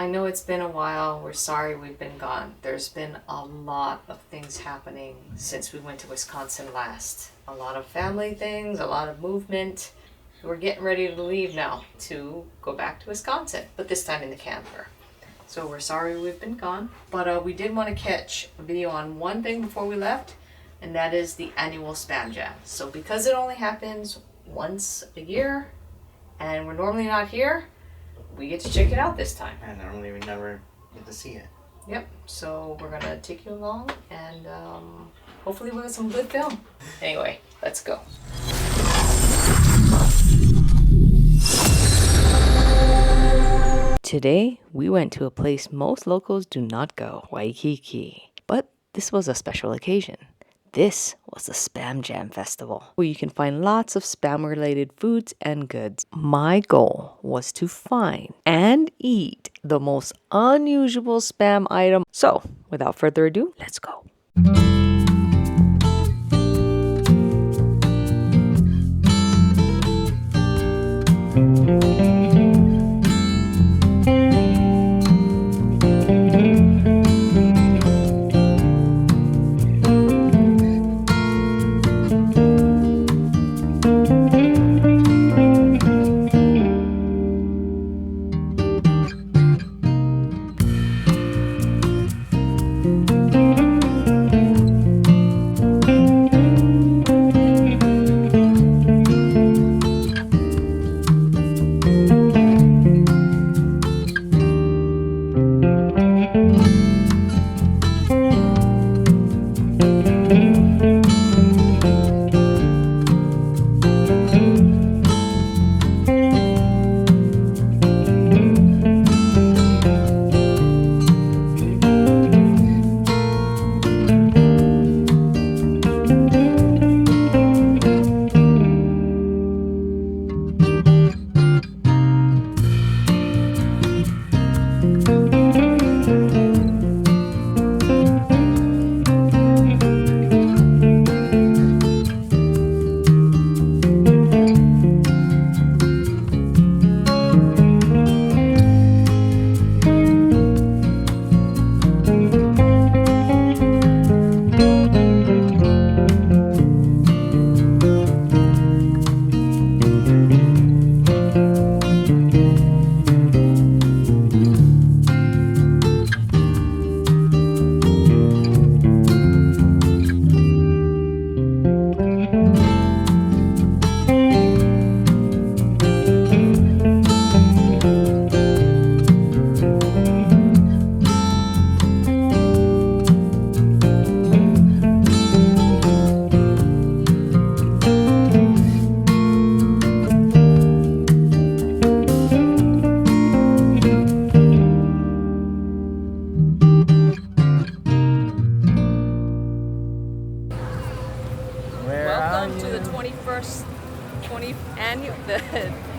I know it's been a while. We're sorry we've been gone. There's been a lot of things happening since we went to Wisconsin last. A lot of family things, a lot of movement. We're getting ready to leave now to go back to Wisconsin, but this time in the camper. So we're sorry we've been gone, but we did want to catch a video on one thing before we left, and that is the annual Spam Jam. So because it only happens once a year, and we're normally not here, we get to check it out this time. And normally we never get to see it. Yep, so we're gonna take you along, and hopefully we'll get some good film. Anyway, let's go. Today, we went to a place most locals do not go, Waikiki. But this was a special occasion. This was the Spam Jam Festival, where you can find lots of spam-related foods and goods. My goal was to find and eat the most unusual spam item. So, without further ado, let's go.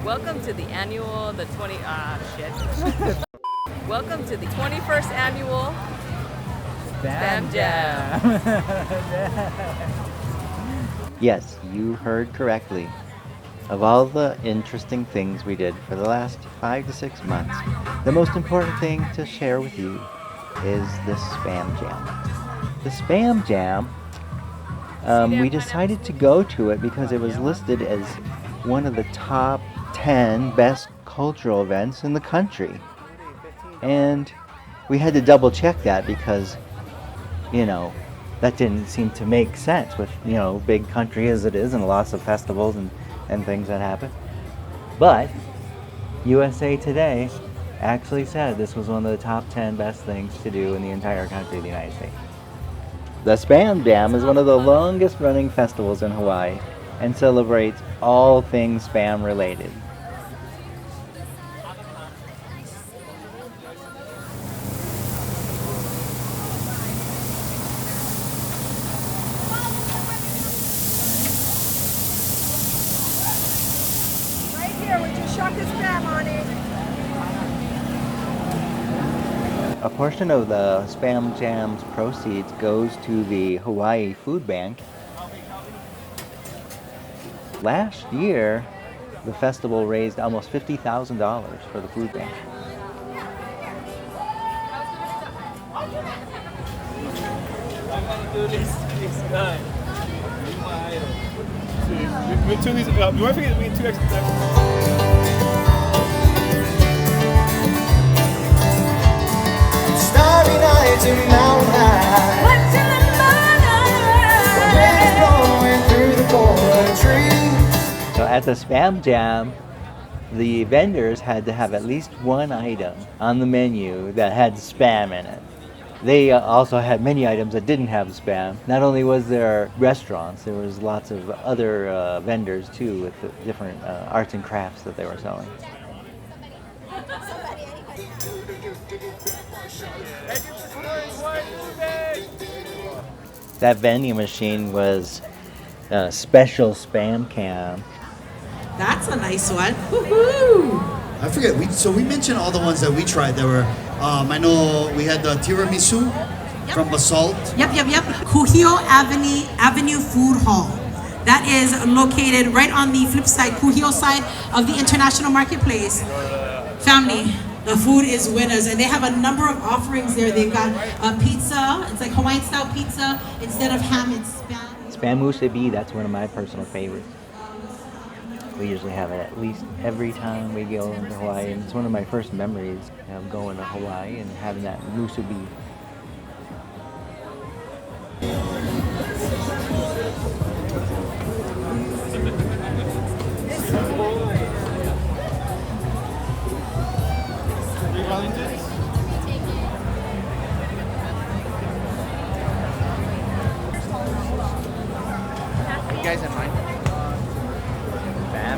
Welcome to the annual, Welcome to the 21st annual Spam Jam. Yes, you heard correctly. Of all the interesting things we did for the last 5 to 6 months, the most important thing to share with you is the Spam Jam. The Spam Jam, we decided to go to it because it was listed as one of the top 10 best cultural events in the country. And we had to double check that because, that didn't seem to make sense with, big country as it is and lots of festivals and things that happen. But USA Today actually said this was one of the top 10 best things to do in the entire country of the United States. The Spam Jam is one of the longest running festivals in Hawaii and celebrates all things spam related. Right here, would you chuck the spam on it? A portion of the Spam Jam's proceeds goes to the Hawaii Food Bank. Last year, the festival raised almost $50,000 for the food bank. I'm gonna do this guy. With two of these, do I forget we need two extra Starry nights in Mountain High. Wind blowing through the forest trees. So at the Spam Jam, the vendors had to have at least one item on the menu that had spam in it. They also had many items that didn't have spam. Not only was there restaurants, there was lots of other vendors too with the different arts and crafts that they were selling. That vending machine was a special spam cam. That's a nice one. Woohoo! I forget. We mentioned all the ones that we tried. There were. I know we had the tiramisu from Basalt. Yep. Kuhio Avenue Food Hall. That is located right on the flip side, Kuhio side of the International Marketplace. Family, the food is winners, and they have a number of offerings there. They've got pizza. It's like Hawaiian style pizza. Instead of ham, it's spam. Spam musubi, that's one of my personal favorites. We usually have it at least every time we go into Hawaii, and it's one of my first memories of going to Hawaii and having that musubi. You guys in mind?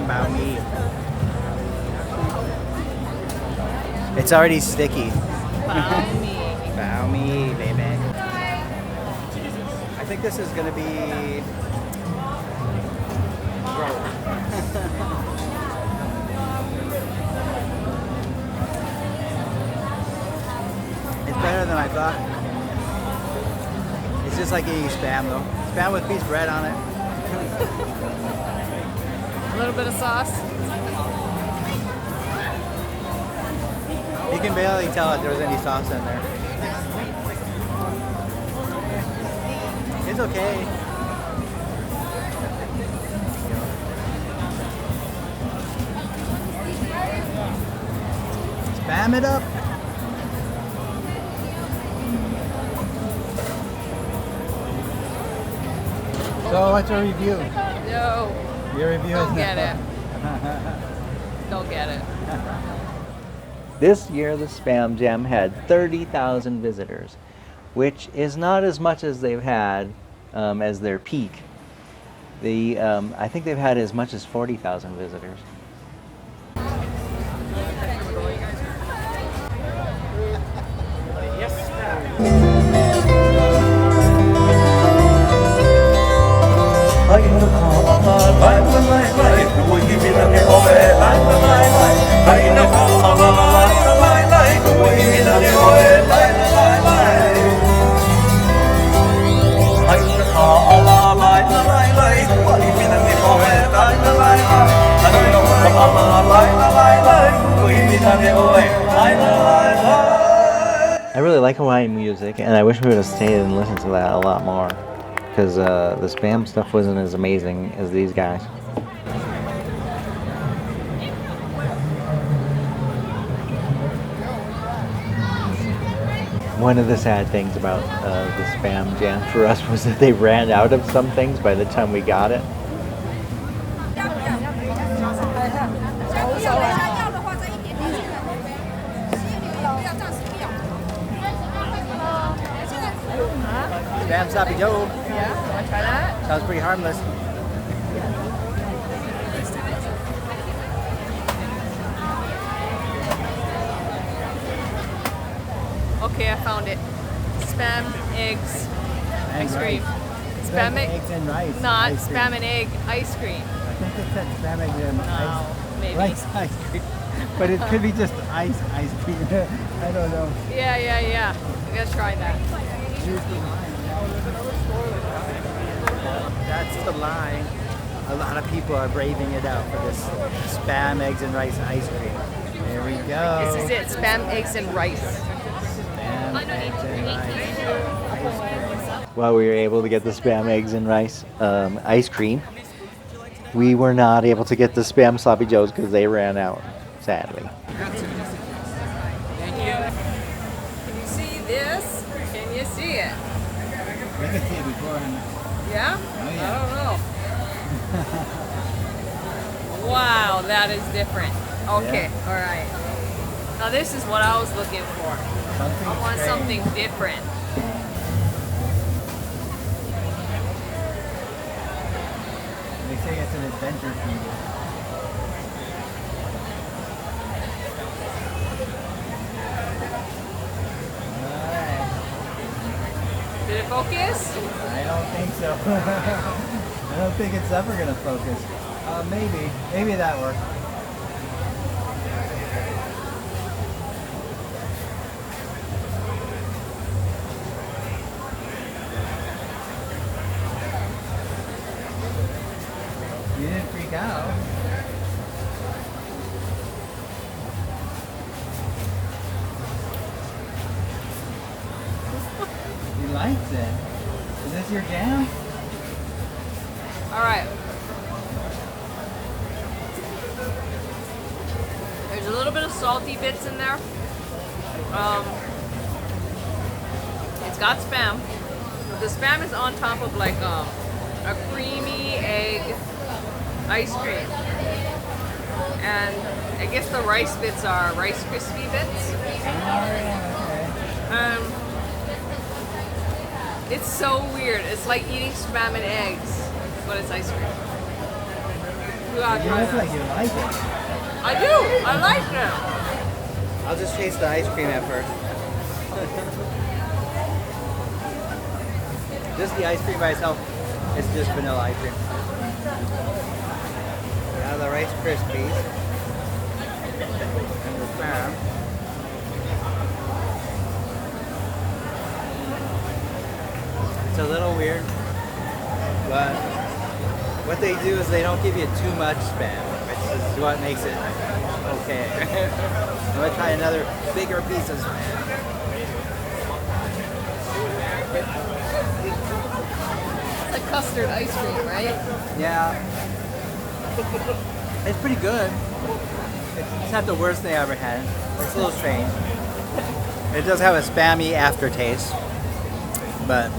Bao mi. It's already sticky. Bao mi. Bao mi, baby. I think this is gonna be. It's better than I thought. It's just like eating spam though. Spam with piece bread on it. A little bit of sauce. You can barely tell if there was any sauce in there. It's okay. Spam it up. So what's your review? No. Your review Don't is get it. Don't get it. This year, the Spam Jam had 30,000 visitors, which is not as much as they've had as their peak. I think they've had as much as 40,000 visitors. I really like Hawaiian music, and I wish we would have stayed and listened to that a lot more, because the Spam stuff wasn't as amazing as these guys. One of the sad things about the Spam Jam for us was that they ran out of some things by the time we got it. Spam Sloppy Joe. Yeah, wanna try that? Sounds pretty harmless. Okay, I found it. Spam, eggs, ice cream. Spam eggs and rice. Not ice cream. spam and egg ice cream. I think it said spam eggs and No, maybe. rice ice cream. But it could be just ice cream. I don't know. Yeah. We gotta try that. That's the line. A lot of people are braving it out for this spam eggs and rice ice cream. There we go. This is it. Spam, eggs, and rice. Spam eggs and While we were able to get the spam eggs and rice ice cream, we were not able to get the spam sloppy joes because they ran out, sadly. Thank you. Can you see this? Can you see it? We could see it before. Yeah? Oh, yeah. I don't know. Wow, that is different. Okay, Yeah. all right. Now this is what I was looking for. Something I want strange. something different. They say it's an adventure food. Alright. Did it focus? I don't think so. I don't think it's ever gonna focus. Maybe. Maybe that worked. You didn't freak out. He likes it. Is this your jam? All right. There's a little bit of salty bits in there. It's got spam. The spam is on top of like a creamy egg ice cream. And I guess the rice bits are Rice Krispie bits. It's so weird. It's like eating spam and eggs, but it's ice cream. You gotta You try look that. like you like it. I do. I like them. I'll just taste the ice cream at first. Just the ice cream by itself, it's just vanilla ice cream. Now the Rice Krispies and the spam. It's a little weird, but what they do is they don't give you too much spam, which is what makes it okay. I'm gonna try another bigger piece of spam. It's like custard ice cream, right? Yeah. It's pretty good. It's not the worst thing I ever had. It's a little strange. It does have a spammy aftertaste, but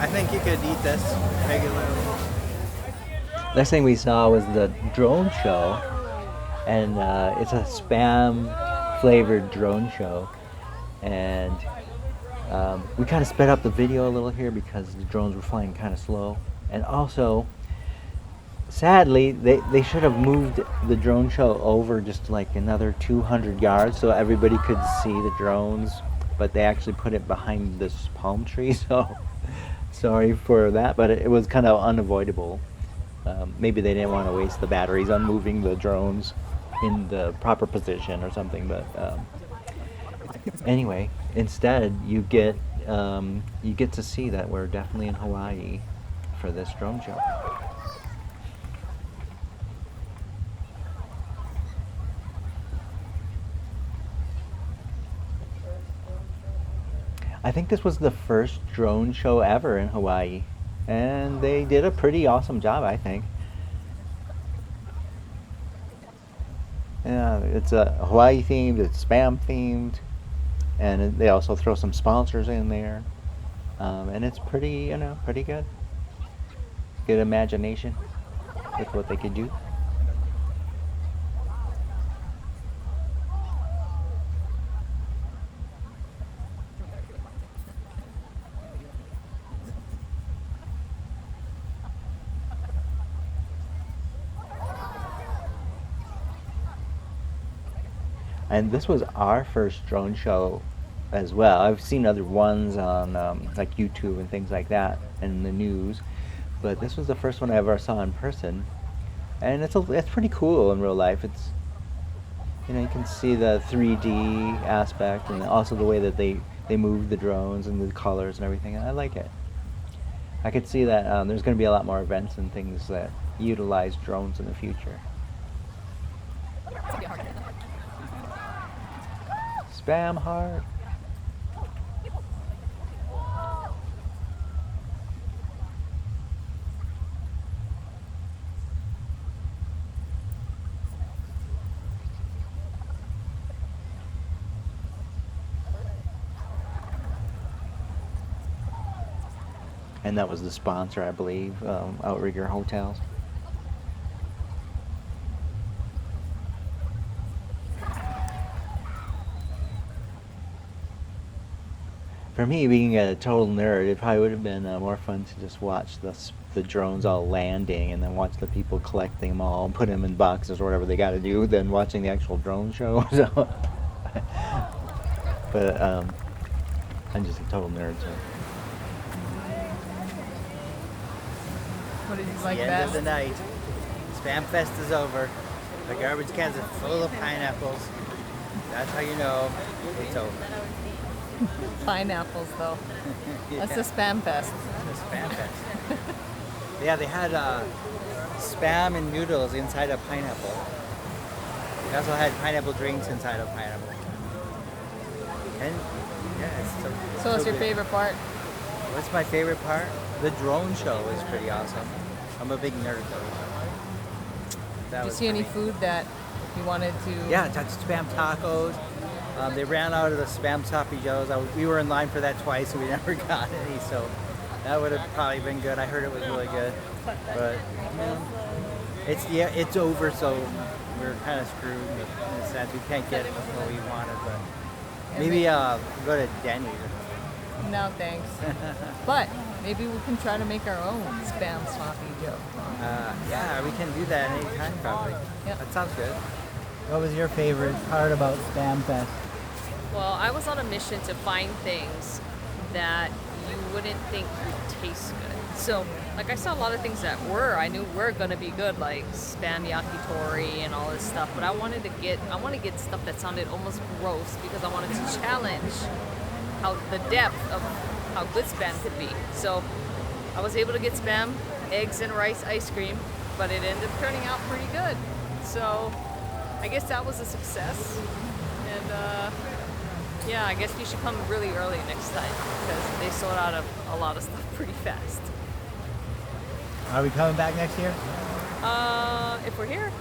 I think you could eat this regularly. Next thing we saw was the drone show, and it's a spam flavored drone show, and we kind of sped up the video a little here because the drones were flying kind of slow, and also sadly they should have moved the drone show over just like another 200 yards so everybody could see the drones, but they actually put it behind this palm tree, so sorry for that, but it was kind of unavoidable. Maybe they didn't want to waste the batteries on moving the drones in the proper position or something, but anyway, instead you get to see that we're definitely in Hawaii for this drone show. I think this was the first drone show ever in Hawaii, and they did a pretty awesome job, I think. Yeah, it's Hawaii themed, it's spam themed, and they also throw some sponsors in there, and it's pretty, pretty good. Good imagination with what they could do. And this was our first drone show as well. I've seen other ones on like YouTube and things like that and the news, but this was the first one I ever saw in person, and it's pretty cool in real life. It's you can see the 3D aspect and also the way that they move the drones and the colors and everything. I like it. I could see that there's going to be a lot more events and things that utilize drones in the future. Spam heart. And that was the sponsor, I believe, Outrigger Hotels. For me, being a total nerd, it probably would have been more fun to just watch the drones all landing and then watch the people collecting them all and put them in boxes or whatever they got to do than watching the actual drone show. So, but I'm just a total nerd. So. What did you It's like the end of the best? night. Spam Fest is over. The garbage cans are full of pineapples. That's how you know it's over. Pineapples, though. That's the Spam Fest. The Spam Fest. Yeah, they had spam and noodles inside a pineapple. They also had pineapple drinks inside of pineapple. And yeah, it's So what's your good. favorite part? What's my favorite part? The drone show was pretty awesome. I'm a big nerd though. That Did you was see any pretty- food that you wanted to? Yeah, spam tacos. They ran out of the spam sloppy joes. We were in line for that twice and we never got any, so that would have probably been good. I heard it was really good, but it's over, so we're kind of screwed in a sense. We can't get what we wanted, but maybe go to Denny's or something. No, thanks. But maybe we can try to make our own Spam Sloppy Joe. Yeah, we can do that anytime probably. Yep. That sounds good. What was your favorite part about Spam Fest? Well, I was on a mission to find things that you wouldn't think would taste good. So, like, I saw a lot of things that I knew were gonna be good, like spam yakitori and all this stuff. But I want to get stuff that sounded almost gross because I wanted to challenge the depth of how good spam could be. So, I was able to get spam, eggs and rice ice cream, but it ended up turning out pretty good. So, I guess that was a success. And yeah, I guess you should come really early next time because they sold out of a lot of stuff pretty fast. Are we coming back next year? If we're here,